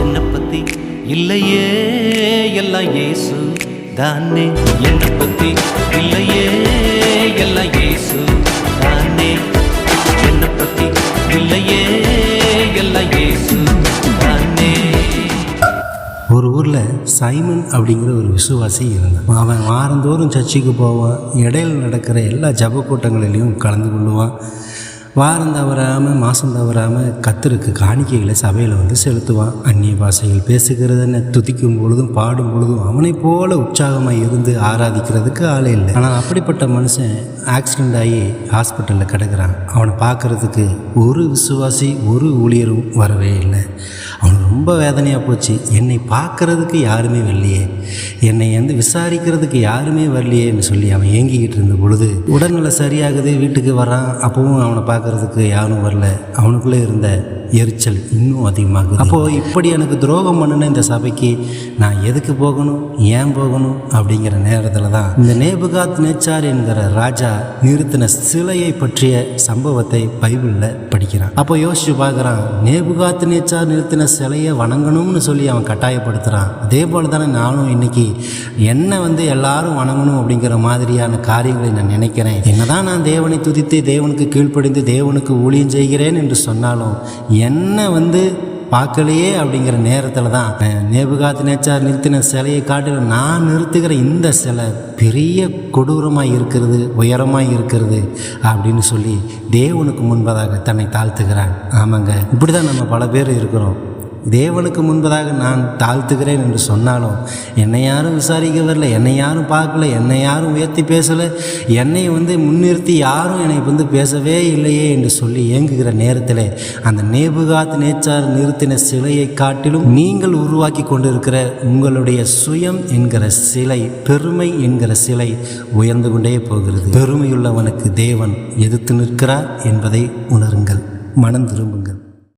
என்னை பத்தி இல்லையே எல்லாம் இயேசு தானே. என்னை பத்தி இல்லையே எல்லாம் இயேசு தானே. என்னை பத்தி இல்லையே எல்லாம் இயேசு தானே. ஒரு ஊரில் சைமன் அப்படிங்கிற ஒரு விசுவாசி இருந்தான். அவன் வாரந்தோறும் சர்ச்சுக்கு போவான். இடையில் நடக்கிற எல்லா ஜப கூட்டங்களிலையும் கலந்து கொள்ளுவான். வாரம் தவறாமல் மாதம் தவறாமல் கர்த்தருக்கு காணிக்கைகளை சபையில் வந்து செலுத்துவான். அந்நிய பாஷைகள் பேசுகிறதுன்னு துதிக்கும் பொழுதும் பாடும் பொழுதும் அவனை போல உற்சாகமாக இருந்து ஆராதிக்கிறதுக்கு ஆளே இல்லை. ஆனால் அப்படிப்பட்ட மனுஷன் ஆக்சிடெண்ட் ஆகி ஹாஸ்பிட்டலில் கிடக்கிறான். அவனை பார்க்குறதுக்கு ஒரு விசுவாசி ஒரு ஊழியரும் வரவே இல்லை. அவனுக்கு ரொம்ப வேதனையாக போச்சு. என்னை பார்க்குறதுக்கு யாருமே வரலையே, என்னை வந்து விசாரிக்கிறதுக்கு யாருமே வரலையேன்னு சொல்லி அவன் ஏங்கிக்கிட்டு இருந்த பொழுது உடல்நிலை சரியாகுது, வீட்டுக்கு வரான். அப்பவும் அவனை பார்க்குறதுக்கு யாரும் வரல. அவனுக்குள்ளே இருந்த எரிச்சல் இன்னும் அதிகமாகுது. அப்போது இப்படி எனக்கு துரோகம் பண்ணின இந்த சபைக்கு நான் எதுக்கு போகணும், ஏன் போகணும் அப்படிங்கிற நேரத்தில் தான் இந்த நேபுகாத் நேச்சார் என்கிற ராஜா நிறுத்தின சிலையை பற்றிய சம்பவத்தை பைபிளில் படிக்கிறான். அப்போ யோசிச்சு பார்க்குறான், நேபுகாத் நேச்சார் நிறுத்தின சிலையை வணங்கணும்னு சொல்லி அவன் கட்டாயப்படுத்துகிறான். அதே போல் தானே நானும் இன்னைக்கு என்னை வந்து எல்லாரும் வணங்கணும் அப்படிங்கிற மாதிரியான காரியங்களை நான் நினைக்கிறேன். என்னதான் நான் தேவனை துதித்து தேவனுக்கு கீழ்ப்படிந்து தேவனுக்கு ஊழியம் செய்கிறேன் என்று சொன்னாலும் என்ன வந்து பார்க்கலையே அப்படிங்கிற நேரத்தில் தான் நேபுகாத் நேச்சார் நிறுத்தின சிலையை காட்டிலும் நான் நிறுத்துகிற இந்த சிலை பெரிய கொடூரமாக இருக்கிறது, உயரமாக இருக்கிறது அப்படின்னு சொல்லி தேவனுக்கு முன்பதாக தன்னை தாழ்த்துகிறான். ஆமாங்க, இப்படி தான் நம்ம பல பேர் இருக்கிறோம். தேவனுக்கு முன்பதாக நான் தாழ்த்துகிறேன் என்று சொன்னாலும் என்னை யாரும் விசாரிக்க வரல, என்னை யாரும் பார்க்கல, என்னை யாரும் உயர்த்தி பேசலை, என்னை வந்து முன்னிறுத்தி யாரும் என்னை வந்து பேசவே இல்லையே என்று சொல்லி ஏங்குகிற நேரத்தில் அந்த நேபுகாத் நேச்சார் நிறுத்தின சிலையை காட்டிலும் நீங்கள் உருவாக்கி கொண்டிருக்கிற உங்களுடைய சுயம் என்கிற சிலை, பெருமை என்கிற சிலை உயர்ந்து கொண்டே போகிறது. பெருமையுள்ளவனுக்கு தேவன் எதிர்த்து நிற்கிறார் என்பதை உணருங்கள், மனம் திரும்புங்கள்.